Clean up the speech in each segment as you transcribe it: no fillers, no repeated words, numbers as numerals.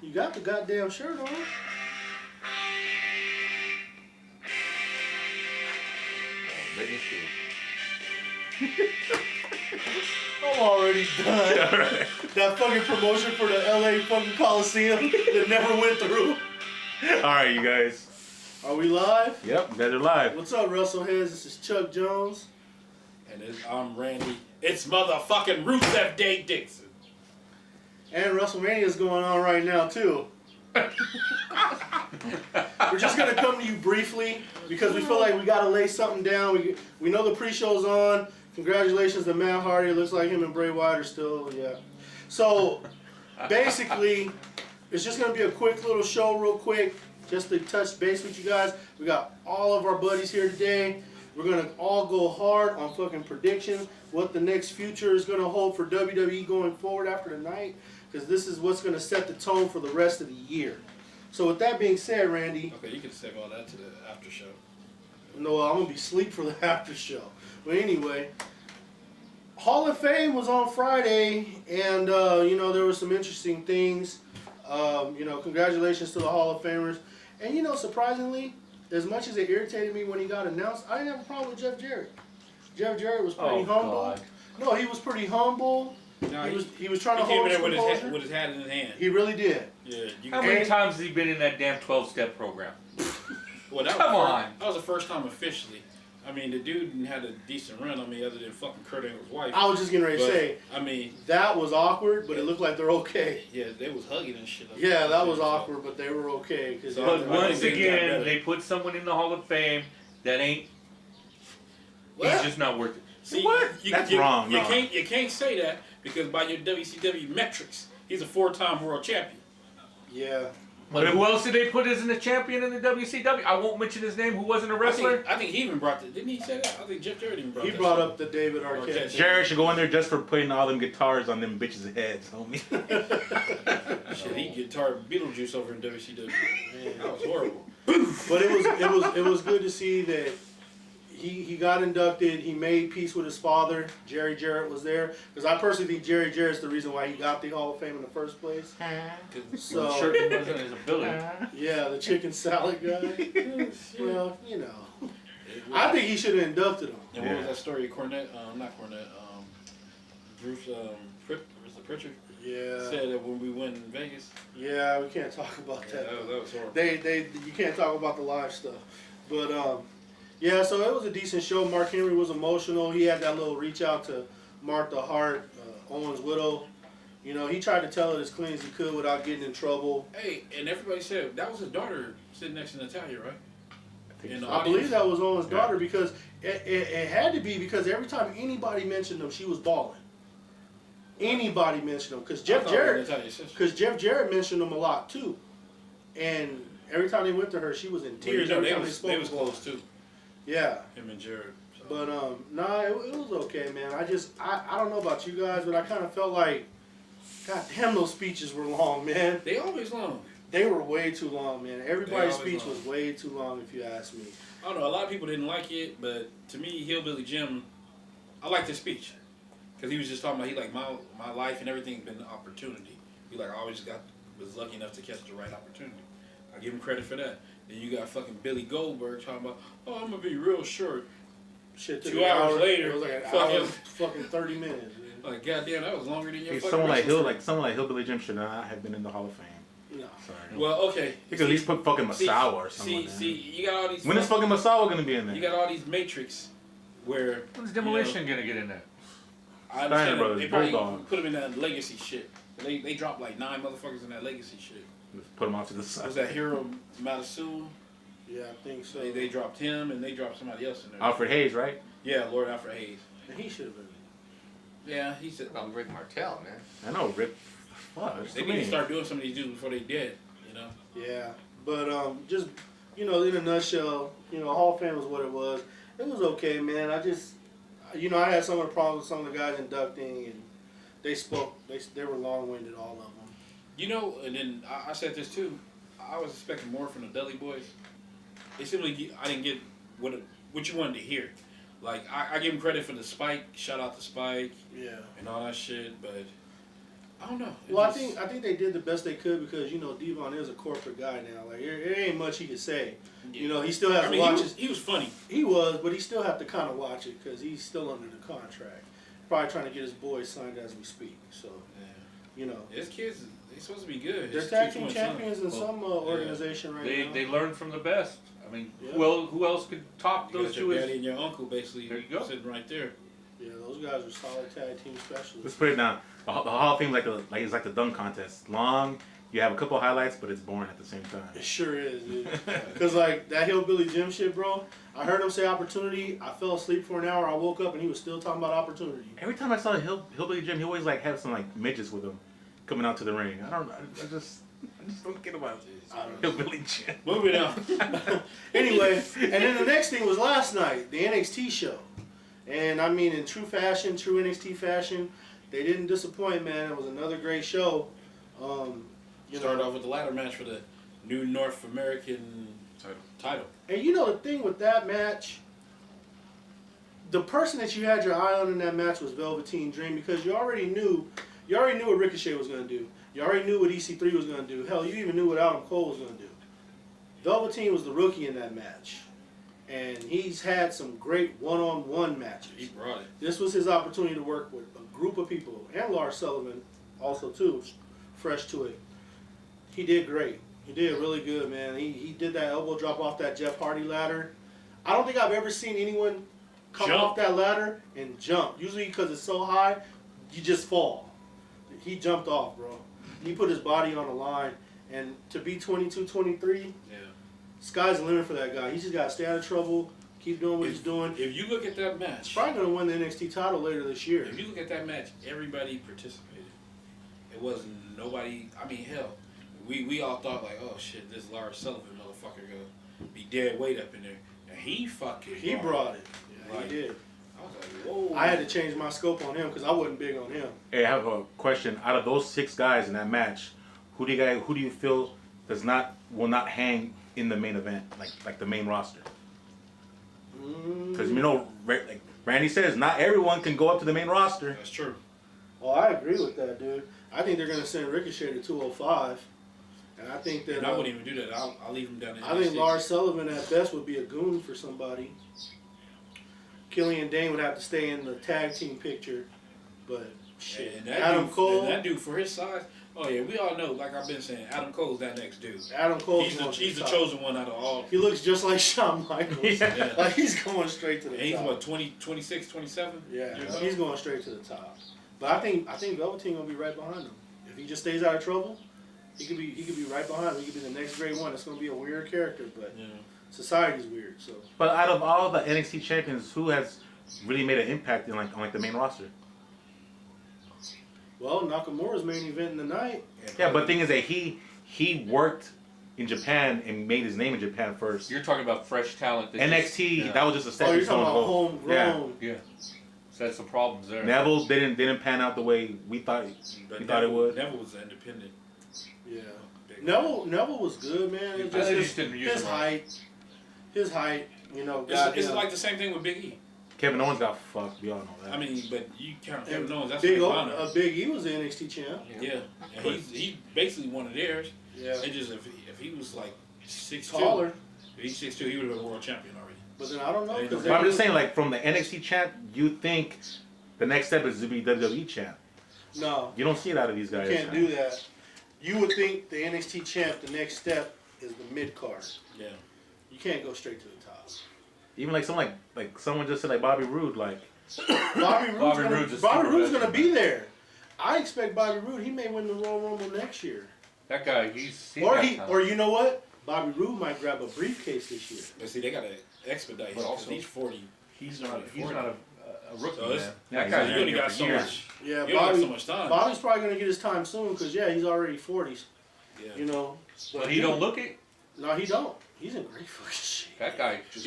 You got the goddamn shirt on. I'm already done. Right. That fucking promotion for the LA fucking Coliseum that never went through. Alright, you guys. Are we live? Yep, you guys are live. What's up, Wrestleheads? This is Chuck Jones. And I'm Randy. It's motherfucking Rusev Day Dixon. And WrestleMania is going on right now, too. We're just going to come to you briefly because we feel like we got to lay something down. We know the pre-show's on. Congratulations to Matt Hardy. It looks like him and Bray Wyatt are still, yeah. So, basically, it's just going to be a quick little show real quick just to touch base with you guys. We got all of our buddies here today. We're going to all go hard on fucking predictions, what the next future is going to hold for WWE going forward after tonight, because this is what's going to set the tone for the rest of the year. So with that being said, Randy. Okay, you can save all that to the after show. No, I'm going to be asleep for the after show. But anyway, Hall of Fame was on Friday, and, you know, there were some interesting things. You know, congratulations to the Hall of Famers. And, you know, surprisingly, as much as it irritated me when he got announced, I didn't have a problem with Jeff Jarrett. Jeff Jarrett was pretty humble. God. No, he was pretty humble. No, he was trying to hold his composure. With his hat in his hand. He really did. Yeah. How many times has he been in that damn 12-step program? Well, Come on. That was the first time officially. I mean, the dude had a decent run. I mean, other than fucking Kurt Angle's wife. I was just getting ready to say. I mean, that was awkward, but it looked like they're okay. Yeah, they was hugging and shit. Yeah, that was awkward, but they were okay. But once again, they put someone in the Hall of Fame that ain't. He's just not worth it. See, what? That's wrong. You can't say that because by your WCW metrics, he's a 4-time world champion. Yeah. But who else did they put as the champion in the WCW? I won't mention his name. Who wasn't a wrestler? I think he even brought it. Didn't he say that? I think Jeff Jarrett even brought it. He brought up the David Arquette. Jarrett should go in there just for putting all them guitars on them bitches' heads, homie. Shit, he guitar Beetlejuice over in WCW. Man, that was horrible. But it was good to see that he got inducted. He made peace with his father. Jerry Jarrett was there because I personally think Jerry Jarrett's the reason why he got the Hall of Fame in the first place. So sure it wasn't his ability. Yeah, the chicken salad guy. Well, you know, I think he should have inducted him. And what was that story? Cornette, not Cornette. Bruce Pritchard. Yeah. Said that when we went in Vegas. Yeah, we can't talk about that. That was horrible. You can't talk about the live stuff, but yeah. So it was a decent show. Mark Henry was emotional. He had that little reach out to Martha Hart, Owen's widow. You know, he tried to tell it as clean as he could without getting in trouble. Hey, and everybody said that was his daughter sitting next to Natalia, right? I believe that was Owen's daughter because it had to be because every time anybody mentioned him, she was balling. Anybody mentioned him because Jeff Jarrett mentioned him a lot too, and every time they went to her, she was in tears. Well, you know, they was close too. Yeah, him and Jarrett. So. But nah, it was okay, man. I don't know about you guys, but I kind of felt like, God damn, those speeches were long, man. They always long. They were way too long, man. Everybody's speech was way too long, if you ask me. I don't know. A lot of people didn't like it, but to me, Hillbilly Jim, I liked his speech. Because he was just talking about, my life and everything been an opportunity. I always was lucky enough to catch the right opportunity. I give him credit for that. Then you got fucking Billy Goldberg talking about, I'm going to be real short. Shit, 2 hours later. It was like an hour, fucking 30 minutes. Man. Like, goddamn, that was longer than your fucking someone like Hillbilly Jim should not have been in the Hall of Fame. No. Sorry. Well, okay. He could at least put fucking Masawa or something. See, you got all these... When is fucking Masawa going to be in there? You got all these Matrix where... When's Demolition going to get in there? I understand they probably put him in that legacy shit. They dropped like 9 motherfuckers in that legacy shit. Just put him off to the side. Was that Hiro Matsuo? Yeah, I think so. They dropped him and they dropped somebody else in there. Alfred Hayes, right? Yeah, Lord Alfred Hayes. And he should have been. Yeah, he said. I'm Rick Martel, man. I know, Rick. What? They need to start doing some of these dudes before they dead, you know? Yeah, but just, you know, in a nutshell, you know, Hall of Fame was what it was. It was okay, man. I just... You know, I had some of the problems with some of the guys inducting, and they spoke. They were long-winded, all of them. You know, and then I said this too. I was expecting more from the Dudley Boys. They simply, I didn't get what you wanted to hear. Like I give them credit for the Spike, shout out to Spike, yeah, and all that shit. But I don't know. Well, I think they did the best they could because Devon is a corporate guy now. Like there ain't much he could say. Yeah. He still has to watch it. He was funny. He was, but he still have to kind of watch it because he's still under the contract. Probably trying to get his boys signed as we speak. So, His kids, they supposed to be good. They're tag team champions in some organization right now. They learn from the best. I mean, Yeah. who else could top those two? Your daddy and your uncle basically There you go. sitting right there. Yeah, those guys are solid tag team specialists. Let's put it down. The Hall of Fame it's like the dunk contest. Long, you have a couple highlights, but it's boring at the same time. It sure is, dude. Because, like, that Hillbilly Jim shit, bro, I heard him say opportunity. I fell asleep for an hour. I woke up, and he was still talking about opportunity. Every time I saw Hillbilly Jim, he always like have some like midgets with him coming out to the ring. I just don't get about Hillbilly Jim. Moving on. Anyway, and then the next thing was last night, the NXT show. And, I mean, in true NXT fashion, they didn't disappoint, man. It was another great show. Started off with the ladder match for the new North American title. And the thing with that match, the person that you had your eye on in that match was Velveteen Dream because you already knew what Ricochet was going to do. You already knew what EC3 was going to do. Hell, you even knew what Adam Cole was going to do. Velveteen was the rookie in that match. And he's had some great one-on-one matches. He brought it. This was his opportunity to work with a group of people, and Lars Sullivan also too, fresh to it. He did great. He did really good, man. He did that elbow drop off that Jeff Hardy ladder. I don't think I've ever seen anyone come off that ladder and jump. Usually because it's so high, you just fall. He jumped off, bro. He put his body on the line. And to be 22, 23, sky's the limit for that guy. He just got to stay out of trouble, keep doing what he's doing. If you look at that He's match, probably going to win the NXT title later this year. if you look at that match, everybody participated. It wasn't nobody. I mean, hell, we all thought like, oh shit, this Lars Sullivan motherfucker gonna be dead weight up in there, and he brought it. Yeah, like, he did. I was like, whoa. I had to change my scope on him because I wasn't big on him. Hey, I have a question. Out of those 6 guys in that match, who do you feel will not hang in the main event, like the main roster? Because like Randy says, not everyone can go up to the main roster. That's true. Well, I agree with that, dude. I think they're gonna send Ricochet to 205, and I think that And I wouldn't even do that. I'll leave him down in I think Lars Sullivan at best would be a goon for somebody. Killian Dane would have to stay in the tag team picture, but shit. And Adam Cole, that dude for his size. Oh yeah, we all know. Like I've been saying, Adam Cole's that next dude. Adam Cole. He's the chosen one out of all. He looks just like Shawn Michaels. Yeah. Like he's going straight to the And he's top. what 26, 27? Yeah, he's going straight to the top. But I think Velveteen gonna be right behind him. If he just stays out of trouble, he could be right behind him. He could be the next great one. It's gonna be a weird character, but society's weird. So. But out of all the NXT champions, who has really made an impact on the main roster? Well, Nakamura's main event in the night. Yeah, but the thing is that he worked in Japan and made his name in Japan first. You're talking about fresh talent. NXT, that was just a step. Oh, you're talking about homegrown. Yeah. So that's some problems there. Neville didn't pan out the way we thought it would. Neville was independent. Yeah. Neville was good, man. It's just his height. His height, It's like the same thing with Big E. Kevin Owens got fucked. We all know that. I mean, but you count Kevin Owens. That's Big E was the NXT champ. Yeah, and he's basically one of theirs. Yeah. It just if he was like 6'2", taller, if he's 6'2", he would have been world champion already. But then I don't know. But I'm just saying, like from the NXT champ, you think the next step is to be WWE champ. No, you don't see it out of these guys. You can't do that. You would think the NXT champ, the next step is the mid card. Yeah. You can't go straight to the top. Even like someone just said like Bobby Roode, like Bobby Roode's gonna be there. I expect Bobby Roode. He may win the Royal Rumble next year. That guy, or you know what? Bobby Roode might grab a briefcase this year. But see, they gotta expedite him because he's 40. He's not a rookie, so man. That guy, you only got so much. Yeah, Bobby, so much time. Bobby's probably gonna get his time soon because he's already 40s. Yeah. But he don't look it. No, he don't. He's in great fucking shape. That guy just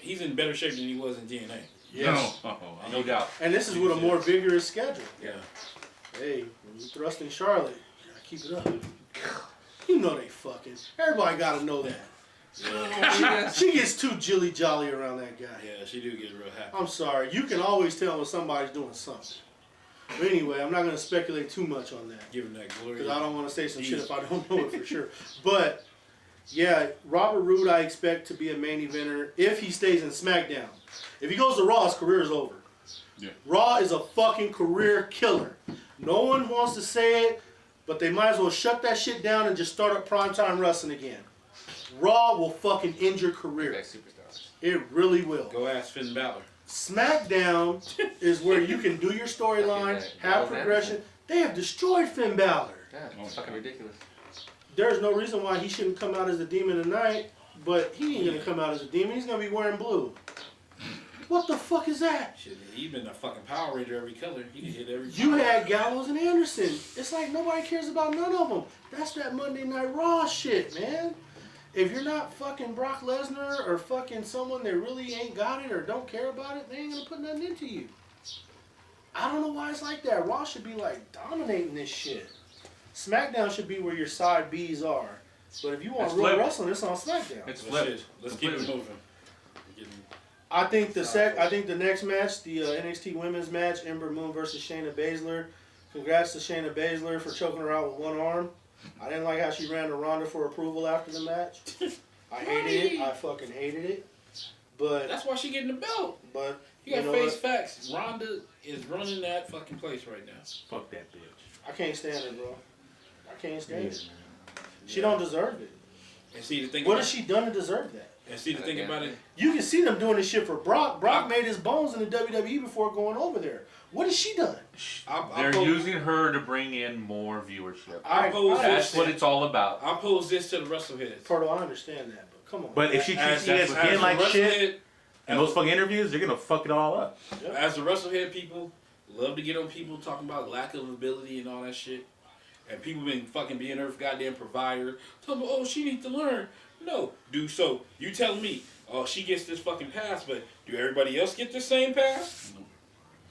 he's in better shape than he was in TNA. Yes. No doubt. And this is with a more vigorous schedule. Yeah. Hey, when you thrusting Charlotte, you gotta keep it up. You know they fucking. Everybody gotta know that. Yeah. she gets too jilly jolly around that guy. Yeah, she do get real happy. I'm sorry. You can always tell when somebody's doing something. But anyway, I'm not going to speculate too much on that. Giving that glory. Because I don't want to say some shit if I don't know it for sure. But, yeah, Robert Roode I expect to be a main eventer if he stays in SmackDown. If he goes to Raw, his career is over. Yeah. Raw is a fucking career killer. No one wants to say it, but they might as well shut that shit down and just start up primetime wrestling again. Raw will fucking end your career. Superstars. It really will. Go ask Finn Balor. SmackDown is where you can do your storyline, have progression. They have destroyed Finn Balor. Yeah, it's fucking ridiculous. There's no reason why he shouldn't come out as a demon tonight, but he ain't gonna come out as a demon. He's gonna be wearing blue. What the fuck is that? Shit, he's been a fucking Power Ranger every color. He can hit every. You had Gallows and Anderson. It's like nobody cares about none of them. That's that Monday Night Raw shit, man. If you're not fucking Brock Lesnar or fucking someone that really ain't got it or don't care about it, they ain't gonna put nothing into you. I don't know why it's like that. Raw should be like dominating this shit. SmackDown should be where your side Bs are. But if you want real wrestling, it's on SmackDown. It's Let's flipped. keep it moving. I think the next match, the NXT Women's match, Ember Moon versus Shayna Baszler. Congrats to Shayna Baszler for choking her out with one arm. I didn't like how she ran to Ronda for approval after the match. I hated it. I fucking hated it. But That's why she getting the belt. But You got know face what? facts. Ronda is running that fucking place right now. Fuck that bitch. I can't stand it, bro. I can't stand it. She don't deserve it. And see the thing. What about, has she done to deserve that? And see the thing about it. You can see them doing this shit for Brock. Brock made his bones in the WWE before going over there. What has she done? They're using her to bring in more viewership. That's what it's all about. I pose this to the Wrestleheads. Porto, I understand that, but come on. But if she treats ESPN like shit in those fucking interviews, they're gonna fuck it all up. As the Wrestlehead people, love to get on people talking about lack of ability and all that shit. And people been fucking being her goddamn provider. Talking about, oh, she needs to learn. No, dude, so you telling me, oh, she gets this fucking pass, but do everybody else get the same pass?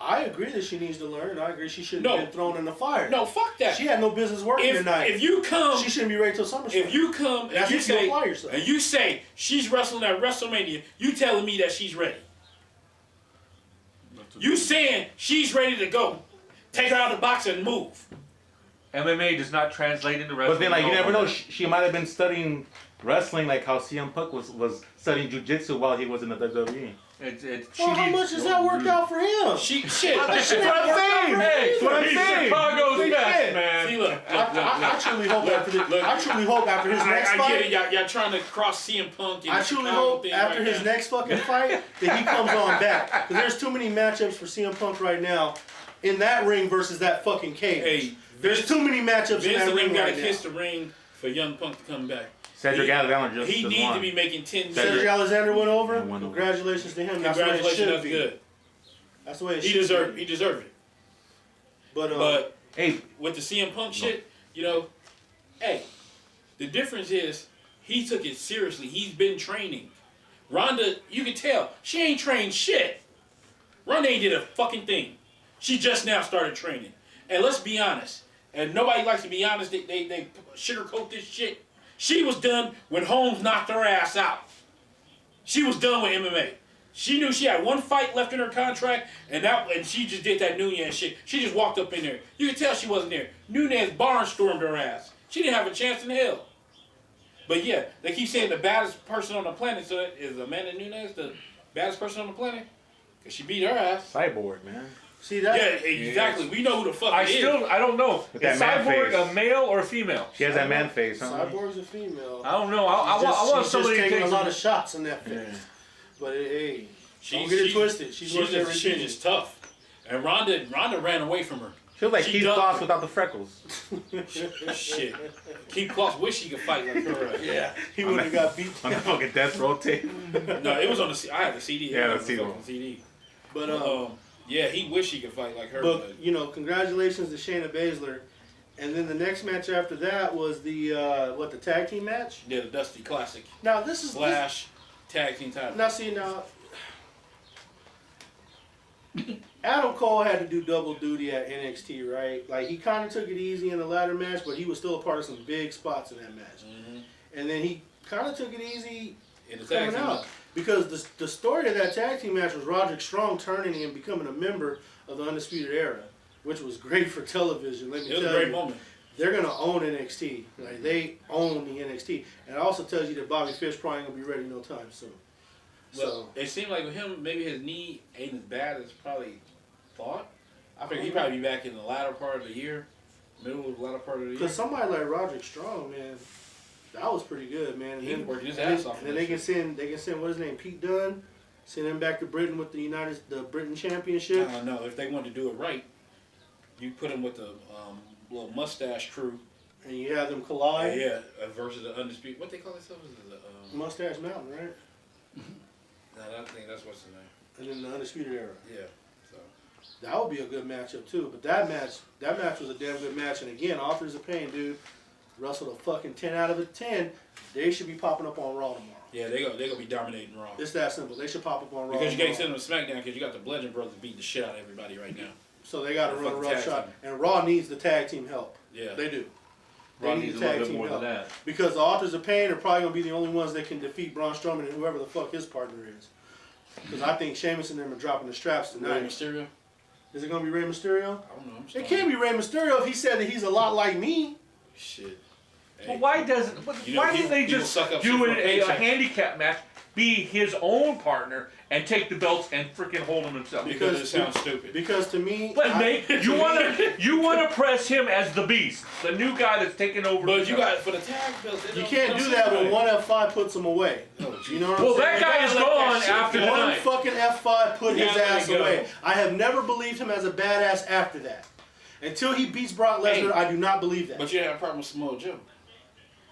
I agree that she needs to learn. I agree she shouldn't have been thrown in the fire. No, fuck that. She had no business working tonight. If you come, she shouldn't be ready till SummerSlam. If you come and you say, apply yourself. and you say she's wrestling at WrestleMania, you telling me that she's ready. You saying she's ready to go. Take her out of the box and move. MMA does not translate into wrestling. But then, like, you never know. She might have been studying wrestling, like how CM Punk was studying jiu-jitsu while he was in the WWE. Well, how much has that worked out for him? Shit. That's what I'm saying. That's what I'm saying. Chicago's best, man. See, look. I truly hope after this. I truly hope after his next I fight. get it. Y'all trying to cross CM Punk. And I truly hope after his next fucking fight that he comes on back. Because there's too many matchups for CM Punk right now in that ring versus that fucking cage. Hey, there's too many matchups in that ring got right to now. kiss the ring for Young Punk to come back. Cedric Alexander just He won. needs to be making 10 Cedric million. Alexander went over. Yeah, went over. Congratulations to him. That's the way it Congratulations, should that's be. good. That's the way it He should deserved. be. He deserved it. But hey, with the CM Punk shit, you know, hey, the difference is he took it seriously. He's been training. Ronda, you can tell she ain't trained shit. Ronda ain't did a fucking thing. She just now started training. And let's be honest. And nobody likes to be honest. They sugarcoat this shit. She was done when Holmes knocked her ass out. She was done with MMA. She knew she had one fight left in her contract, and she just did that Nunez shit. She just walked up in there. You could tell she wasn't there. Nunez barnstormed her ass. She didn't have a chance in hell. But yeah, they keep saying the baddest person on the planet. So is Amanda Nunez the baddest person on the planet? Because she beat her ass. Cyborg, man. see that? Yeah, exactly. We know who the fuck it is. I don't know. With Is that man Cyborg face. a male or a female? She has that man face, huh? Cyborg's a female. I don't know. I want She's somebody just to taking take a lot some- of shots in that face. But hey, don't get it twisted. She's worth every she's penny. just tough. And Ronda ran away from her. She was like She Keith ducked Kloss her. without the freckles. Shit. Keith Kloss wish he could fight like her. Yeah, he would have got beat. On the fucking death row tape. No, it was on the. I had the CD. Yeah, It the was on CD. fucking CD. But Yeah, he wish he could fight like her. but you know, congratulations to Shayna Baszler. And then the next match after that was the the tag team match. Yeah, the Dusty Classic Now this is slash tag team title. now see now. Adam Cole had to do double duty at NXT, right? Like he kind of took it easy in the ladder match, but he was still a part of some big spots in that match. Mm-hmm. And then he kind of took it easy In the tag coming team out match. because the story of that tag team match was Roderick Strong turning and becoming a member of the Undisputed Era. which was great for television. Let me tell you. It was a great moment. They're gonna own NXT. Like they own the NXT, and it also tells you that Bobby Fish probably ain't gonna be ready no time soon. So it seemed like with him, maybe his knee ain't as bad as probably thought. I think he'd probably be back in the latter part of the year, middle of the latter part of the year. Because somebody like Roderick Strong, man, that was pretty good, man. And He worked his ass off. And then they can send what his name, Pete Dunne, send him back to Britain with the Britain Championship. No, if they want to do it right, you put him with the little mustache crew. And you have them collide. Yeah, versus the undisputed. What they call themselves? Is it Mustache Mountain, right? No, I think that's what's the name. And then the Undisputed Era. Yeah. So That would be a good matchup too. But that match was a damn good match. And again, Authors of Pain, dude, wrestled a fucking 10 out of 10. They should be popping up on Raw tomorrow. yeah, they gonna be dominating Raw. It's that simple. They should pop up on Raw. Because you can't tomorrow. send them to SmackDown because you got the Bludgeon Brothers beating the shit out of everybody right now. So they got to The run a fucking rough tag shot. team. And Raw needs the tag team help. Yeah. They do. Raw They needs need a the little tag bit team more help. than that. Because the Authors of Pain are probably going to be the only ones that can defeat Braun Strowman and whoever the fuck his partner is. Because I think Sheamus and them are dropping the straps Rey tonight. Mysterio? Is it going to be Rey Mysterio? I don't know. I'm just It can't be Rey Mysterio if he said that he's a lot like me. Shit. Well, why doesn't? You know, Why didn't they people just suck up shit do for a a paycheck. handicap match? Be his own partner and take the belts and freaking hold them himself. Because it sounds stupid. Because to me, But Nate, you wanna press him as the beast, the new guy that's taking over. But you got for the tag belts. you can't do that when one F5 puts him away. You know what I'm Well, saying? that guy is gotta let gone that shit after go. One tonight. fucking F5 put You his gotta let ass it go. away. I have never believed him as a badass after that. Until he beats Brock Lesnar, I do not believe that. But you had a problem with Samoa Joe.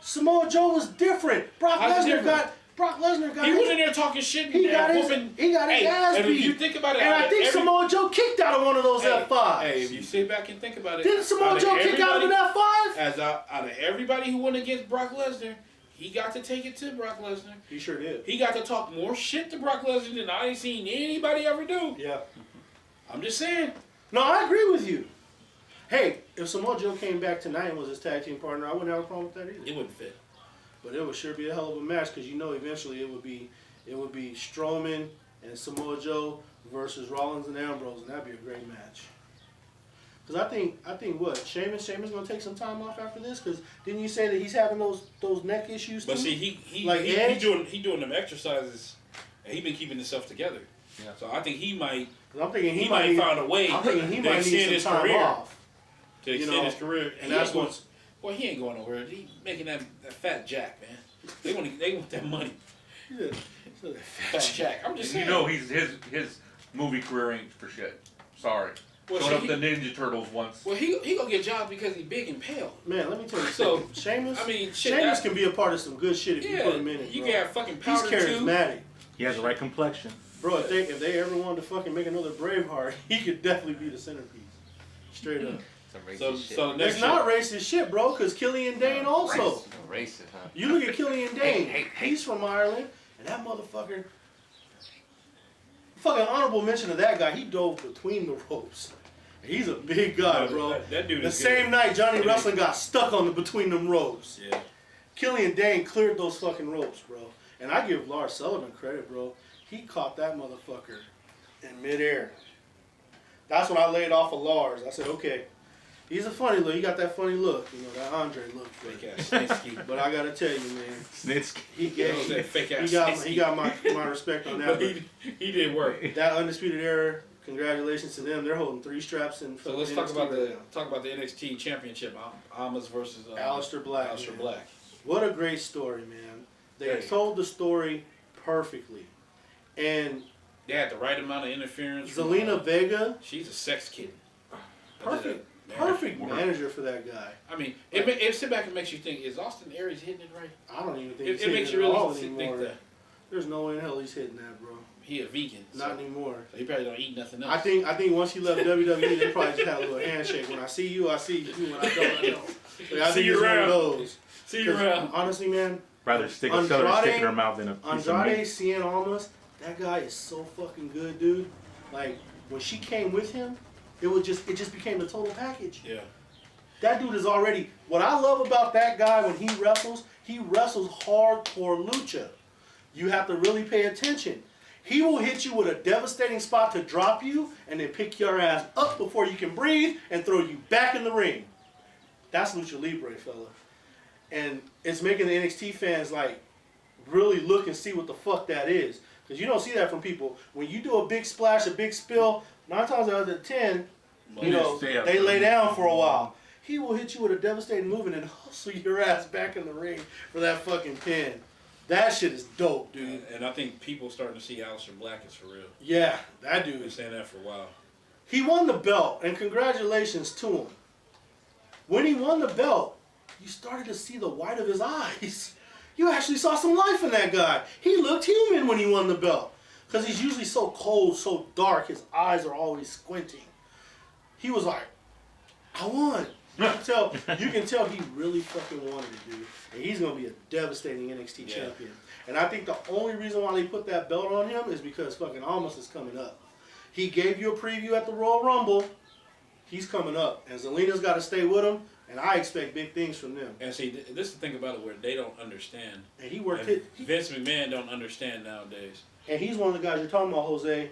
Samoa Joe was different. Brock How's it Lesnar different? got He his, was in there talking shit. he got his whooping. ass and beat. if you think about it, And I think Samoa Joe kicked out of one of those F5s. Hey, if you sit back and think about it, Didn't Samoa Joe kick out of an F5? Out of everybody who went against Brock Lesnar, he got to take it to Brock Lesnar. He sure did. He got to talk more shit to Brock Lesnar than I ain't seen anybody ever do. Yeah. I'm just saying. No, I agree with you. Hey, if Samoa Joe came back tonight and was his tag team partner, I wouldn't have a problem with that either. It wouldn't fit. But it would sure be a hell of a match because you know eventually it would be Strowman and Samoa Joe versus Rollins and Ambrose, and that'd be a great match. Because I think what Sheamus gonna take some time off after this because didn't you say that he's having those neck issues too? But see, he doing them exercises, and he been keeping himself together. Yeah. So I think he might. 'Cause I'm thinking He might find a way I'm thinking he to might extend need his some time career. off. To extend You know, his career, and that's going. what's. Well, he ain't going nowhere. He making that fat jack, man. They want that money. Yeah. Fat jack. I'm just saying. You know, his movie career ain't for shit. Sorry. Well, Showed see, up the Ninja Turtles once. Well, he gonna get jobs because he's big and pale. Man, let me tell you So, something. Sheamus, I mean, shit, Sheamus that- can be a part of some good shit if you Yeah, put him in it. you bro. can have fucking He's powder too. charismatic. He has the right complexion. Bro, if they ever wanted to fucking make another Braveheart, he could definitely be the centerpiece. Straight up. Some racist So, shit. so next It's not racist shit, bro, because Killian Dane also. Racist, huh? You look at Killian Dane. Hey. He's from Ireland, and that motherfucker. Fucking honorable mention of that guy. He dove between the ropes. He's a big guy, No, bro. that dude The is same good. night Johnny Yeah. Wrestling got stuck on between them ropes. Yeah. Killian Dane cleared those fucking ropes, bro. And I give Lars Sullivan credit, bro. He caught that motherfucker in midair. That's when I laid off of Lars. I said, okay, he's a funny look. He got that funny look, you know, that Andre look. Fake ass Snitsky. But I gotta tell you, man, Snitsky. he gave that fake ass he Snitsky. got my respect on that. But But he did work. that Undisputed Era, congratulations to them. They're holding 3 straps in. So let's fucking talk NXT about the NXT Championship. Almas versus Aleister Black. Aleister man. Black. What a great story, man. They Hey. told the story perfectly. And They had the right amount of interference. from, Zelina Vega, she's a sex kid. perfect Man. perfect manager for that guy. I mean, it sit back and makes you think: is Austin Aries hitting it right? I don't even think It, he's it makes hitting you it all really think anymore. that There's no way in hell he's hitting that, bro. he a vegan. Not so, anymore. so he probably don't eat nothing else. I think once he left WWE, they probably just had a little handshake. When I see you, I see you. When I don't, I don't. Like, I See think you it's one of around. those. See you 'Cause around. honestly, man, Rather stick a Andrade- celery stick in her mouth than a piece of Andrade meat. Cien Almas, that guy is so fucking good, dude. Like when she came with him, it just became the total package. Yeah. That dude is already. What I love about that guy when he wrestles hardcore lucha. You have to really pay attention. He will hit you with a devastating spot to drop you and then pick your ass up before you can breathe and throw you back in the ring. That's Lucha Libre, fella. And it's making the NXT fans like really look and see what the fuck that is. Because you don't see that from people. When you do a big splash, a big spill, 9 times out of 10, you know, they lay down for a while. He will hit you with a devastating move and then hustle your ass back in the ring for that fucking pin. That shit is dope, dude. And I think people starting to see Aleister Black is for real. Yeah, that dude. Been saying that for a while. He won the belt, and congratulations to him. When he won the belt, you started to see the white of his eyes. You actually saw some life in that guy. He looked human when he won the belt. Because he's usually so cold, so dark, his eyes are always squinting. He was like, I won. You can tell he really fucking wanted it, dude. And he's going to be a devastating NXT champion. And I think the only reason why they put that belt on him is because fucking Almas is coming up. He gave you a preview at the Royal Rumble. He's coming up. And Zelina's got to stay with him. And I expect big things from them. And see, this is the thing about it where they don't understand. And he worked and it. Vince McMahon don't understand nowadays. And he's one of the guys you're talking about, Jose.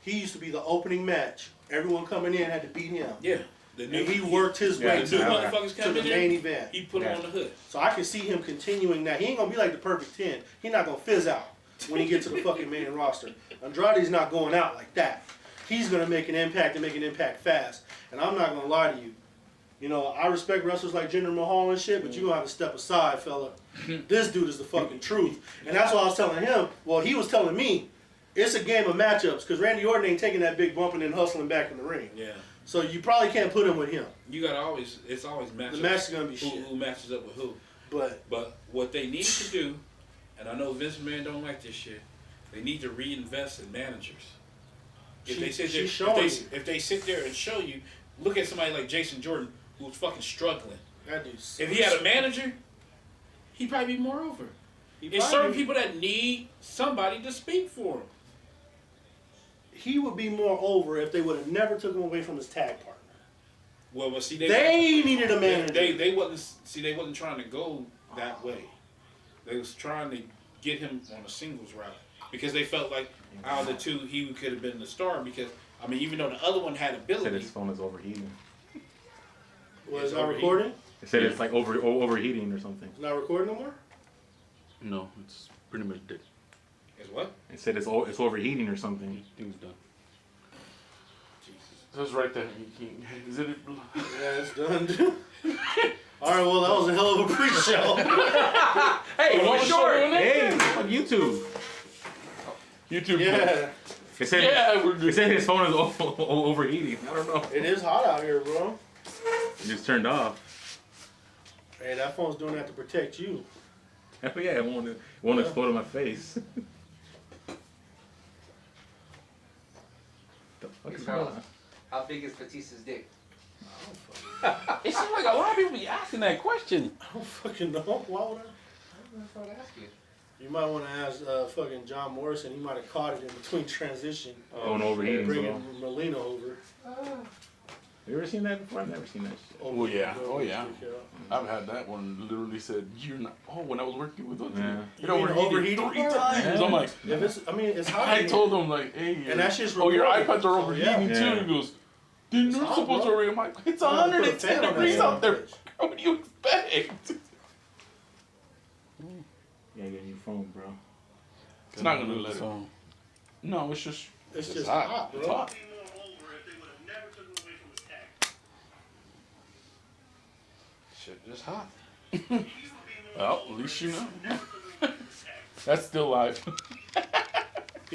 He used to be the opening match. Everyone coming in had to beat him. Yeah. And he worked his way to the main event. He put him on the hood. So I can see him continuing that. He ain't going to be like the perfect 10. He's not going to fizz out when he gets to the fucking main roster. Andrade's not going out like that. He's going to make an impact and make an impact fast. And I'm not going to lie to you. You know, I respect wrestlers like Jinder Mahal and shit, but you're going to have to step aside, fella. This dude is the fucking truth. And that's what I was telling him. Well, he was telling me, it's a game of matchups because Randy Orton ain't taking that big bump and then hustling back in the ring. Yeah. So you probably can't put him with him. You got to always, it's always matchups. The match is going to be shit. Who matches up with who. But what they need to do, and I know Vince McMahon don't like this shit, they need to reinvest in managers. If they sit there and show you, look at somebody like Jason Jordan, who's fucking struggling. That dude's if he had a manager, he'd probably be more over. There's certain people that need somebody to speak for him. He would be more over if they would have never took him away from his tag partner. Well, see, they needed a manager. They wasn't trying to go that way. They was trying to get him on a singles route because they felt like out of the two, he could have been the star. Because I mean, even though the other one had ability, said his phone is overheating. Was it not recording? It said it's like overheating or something. It's not recording no more? No, it's pretty much dead. Is what? It said it's overheating or something. It was done. Jesus. So it's right there. Is it? Yeah, it's done. All right, well, that was a hell of a pre-show. Hey, it was short. Hey, on YouTube. YouTube. Yeah. It said, it said his phone is overheating. I don't know. It is hot out here, bro. It just turned off. Hey, that phone's doing that to protect you. Oh yeah, it won't explode in my face. The fuck is going on? How big is Batista's dick? It seems like a lot of people be asking that question. I don't fucking know. Why would I? That's what I ask you. You might want to ask fucking John Morrison. He might have caught it in between transition. Going overheating. Bringing Melina over. You ever seen that before? I've never seen that shit. Oh yeah, oh yeah. I've had that one. Literally said, "You're not." Oh, when I was working with them, it overheated 3 times. Yeah. I'm like, if it's, I mean, it's hot. I told him like, "Hey, and that's just your recorded. iPads are overheating So, too." He goes, "Then you're hot, supposed to bro. overheat." I'm like, "It's I'm gonna put a 110 fan on degrees that out there. bitch. What do you expect?" Yeah, get your phone, bro. It's not gonna let it. No, it's just hot, bro. It's hot. Shit, just hot. Well, at least you know. That's still live.